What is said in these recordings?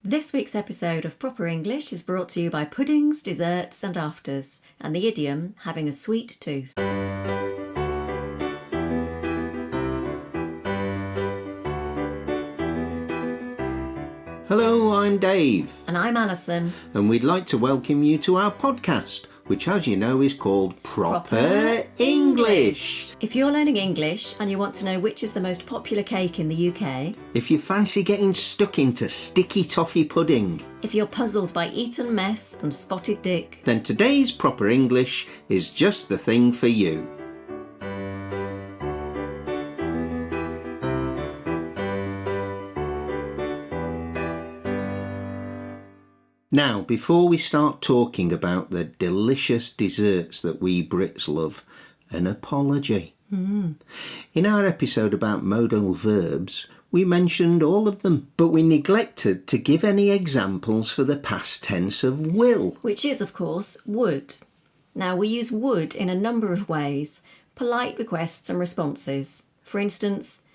This week's episode of Proper English is brought to you by puddings, desserts and afters, and the idiom having a sweet tooth. Hello, I'm Dave. And I'm Alison. And we'd like to welcome you to our podcast, which, as you know, is called Proper English. If you're learning English and you want to know which is the most popular cake in the UK, if you fancy getting stuck into sticky toffee pudding, if you're puzzled by Eton mess and spotted dick, then today's Proper English is just the thing for you. Now, before we start talking about the delicious desserts that we Brits love, an apology. In our episode about modal verbs, we mentioned all of them, but we neglected to give any examples for the past tense of will. Which is, of course, would. Now, we use would in a number of ways. Polite requests and responses. For instance,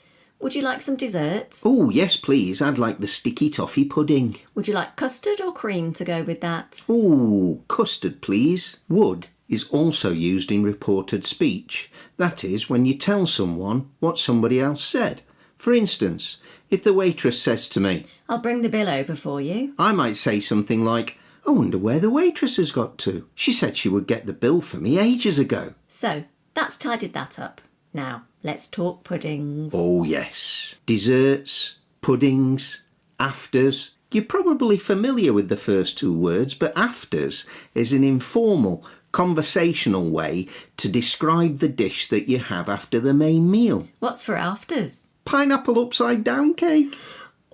would you like some dessert? Oh, yes, please. I'd like the sticky toffee pudding. Would you like custard or cream to go with that? Oh, custard, please. Would is also used in reported speech. That is, when you tell someone what somebody else said. For instance, if the waitress says to me, I'll bring the bill over for you, I might say something like, I wonder where the waitress has got to. She said she would get the bill for me ages ago. So, that's tidied that up. Now, let's talk puddings. Oh, yes. Desserts, puddings, afters. You're probably familiar with the first two words, but afters is an informal, conversational way to describe the dish that you have after the main meal. What's for afters? Pineapple upside down cake.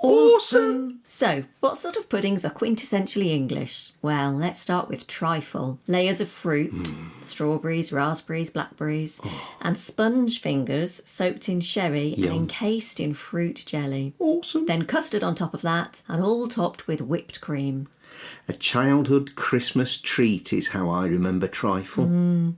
Awesome! So, what sort of puddings are quintessentially English? Well, let's start with trifle. Layers of fruit, strawberries, raspberries, blackberries, and sponge fingers soaked in sherry and encased in fruit jelly. Awesome! Then custard on top of that, and all topped with whipped cream. A childhood Christmas treat is how I remember trifle.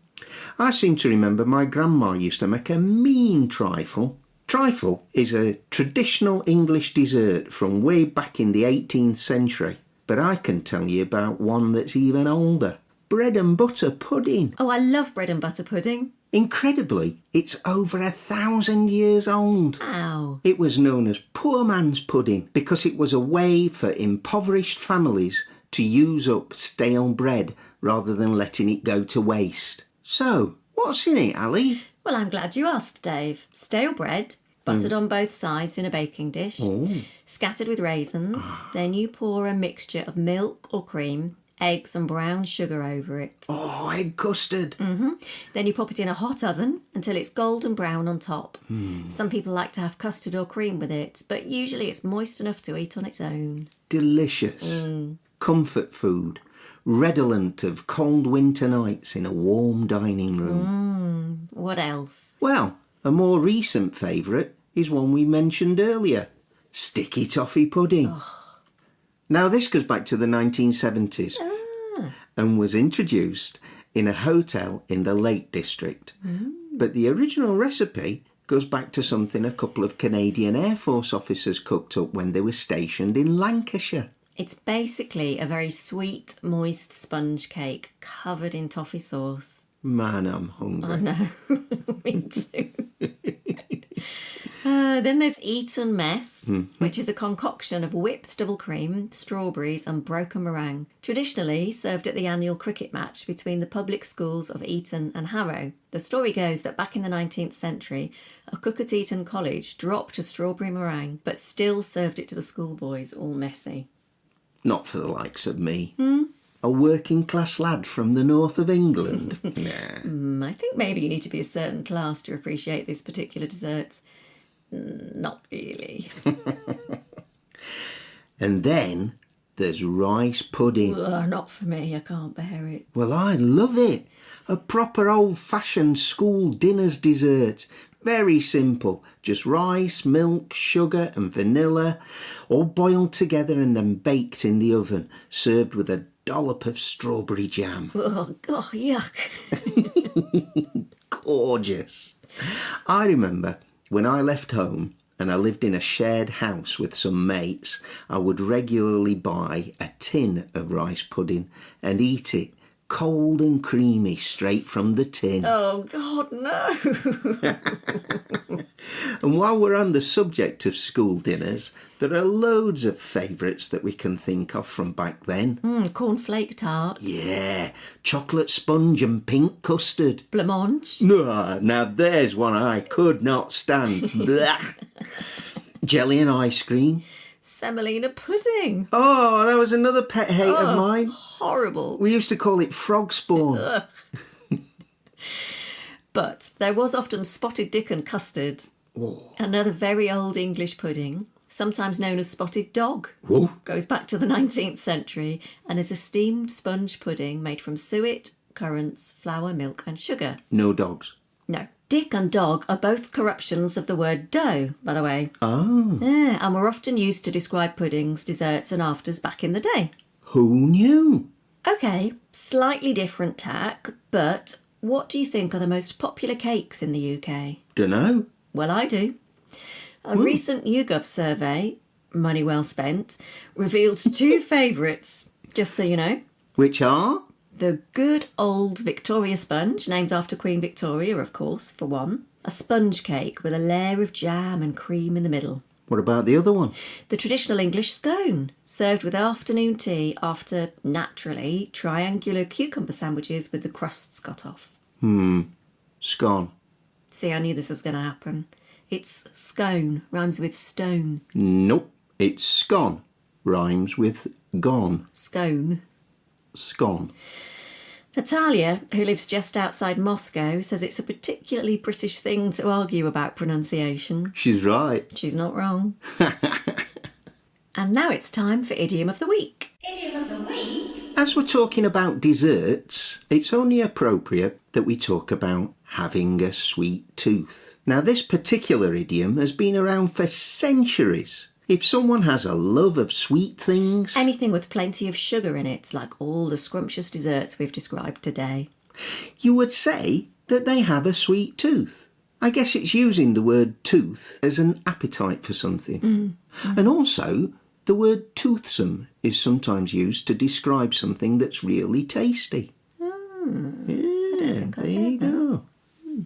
I seem to remember my grandma used to make a mean trifle. Trifle is a traditional English dessert from way back in the 18th century, but I can tell you about one that's even older. Bread and butter pudding. Oh, I love bread and butter pudding. Incredibly, it's over 1,000 years old. Wow. It was known as poor man's pudding because it was a way for impoverished families to use up stale bread rather than letting it go to waste. So, what's in it, Ali? Well, I'm glad you asked, Dave. Stale bread, buttered on both sides in a baking dish, scattered with raisins. Then you pour a mixture of milk or cream, eggs and brown sugar over it. Oh, egg custard. Then you pop it in a hot oven until it's golden brown on top. Some people like to have custard or cream with it, but usually it's moist enough to eat on its own. Delicious. Comfort food. Redolent of cold winter nights in a warm dining room. What else? Well, a more recent favourite is one we mentioned earlier. Sticky toffee pudding. Now, this goes back to the 1970s and was introduced in a hotel in the Lake District. But the original recipe goes back to something a couple of Canadian Air Force officers cooked up when they were stationed in Lancashire. It's basically a very sweet, moist sponge cake covered in toffee sauce. Man, I'm hungry. I know. Me too. Then there's Eton mess, which is a concoction of whipped double cream, strawberries and broken meringue, traditionally served at the annual cricket match between the public schools of Eton and Harrow. The story goes that back in the 19th century, a cook at Eton College dropped a strawberry meringue, but still served it to the schoolboys, all messy. Not for the likes of me. A working class lad from the north of England. Nah. I think maybe you need to be a certain class to appreciate this particular dessert. Not really. And then there's rice pudding. Ugh, not for me, I can't bear it. Well, I love it. A proper old-fashioned school dinner's dessert. Very simple. Just rice, milk, sugar and vanilla, all boiled together and then baked in the oven, served with a dollop of strawberry jam. Oh, God, yuck. Gorgeous. I remember when I left home and I lived in a shared house with some mates, I would regularly buy a tin of rice pudding and eat it cold and creamy straight from the tin. Oh, God, no. And while we're on the subject of school dinners, there are loads of favourites that we can think of from back then. Cornflake tart. Yeah, chocolate sponge and pink custard. Blancmange. Now there's one I could not stand. Blech. Jelly and ice cream. Semolina pudding. Oh, that was another pet hate of mine. Horrible. We used to call it frog spawn. But there was often spotted dick and custard. Oh. Another very old English pudding, sometimes known as spotted dog. Whoa. Goes back to the 19th century and is a steamed sponge pudding made from suet, currants, flour, milk and sugar. No dogs. No. Dick and dog are both corruptions of the word dough, by the way. Oh. Yeah, and were often used to describe puddings, desserts and afters back in the day. Who knew? OK, slightly different tack, but what do you think are the most popular cakes in the UK? Dunno. Well, I do. A recent YouGov survey, money well spent, revealed two favourites, just so you know. Which are? The good old Victoria sponge, named after Queen Victoria, of course, for one. A sponge cake with a layer of jam and cream in the middle. What about the other one? The traditional English scone, served with afternoon tea after, naturally, triangular cucumber sandwiches with the crusts cut off. Scone. See, I knew this was going to happen. It's scone, rhymes with stone. Nope. It's scone. Rhymes with gone. Scone. Scone. Natalia, who lives just outside Moscow, says it's a particularly British thing to argue about pronunciation. She's right. She's not wrong. And now it's time for Idiom of the Week. Idiom of the week? As we're talking about desserts, it's only appropriate that we talk about having a sweet tooth. Now, this particular idiom has been around for centuries. If someone has a love of sweet things... Anything with plenty of sugar in it, like all the scrumptious desserts we've described today. You would say that they have a sweet tooth. I guess it's using the word tooth as an appetite for something. And also, the word toothsome is sometimes used to describe something that's really tasty. Yeah, there you go.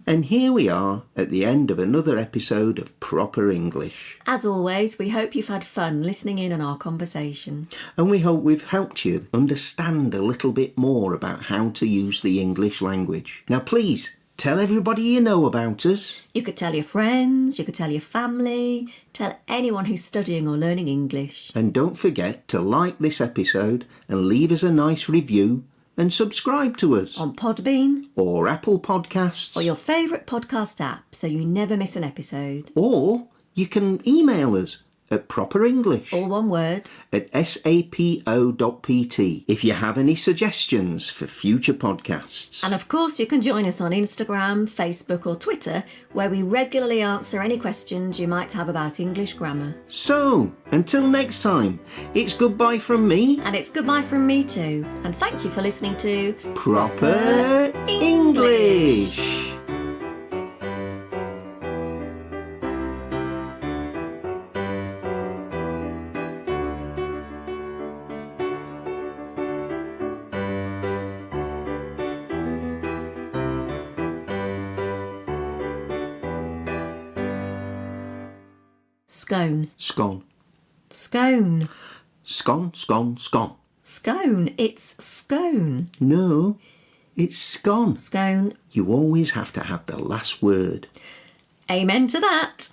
And here we are at the end of another episode of Proper English. As always, we hope you've had fun listening in on our conversation. And we hope we've helped you understand a little bit more about how to use the English language. Now please, tell everybody you know about us. You could tell your friends, you could tell your family, tell anyone who's studying or learning English. And don't forget to like this episode and leave us a nice review and subscribe to us. On Podbean. Or Apple Podcasts. Or your favourite podcast app so you never miss an episode. Or you can email us at properenglish All one word. at sapo.pt if you have any suggestions for future podcasts. And of course you can join us on Instagram, Facebook or Twitter, where we regularly answer any questions you might have about English grammar. So, until next time, it's goodbye from me. And it's goodbye from me too. And thank you for listening to Proper English. Scone. Scone. Scone. Scone, scone, scone. Scone. It's scone. No, it's scone. Scone. You always have to have the last word. Amen to that.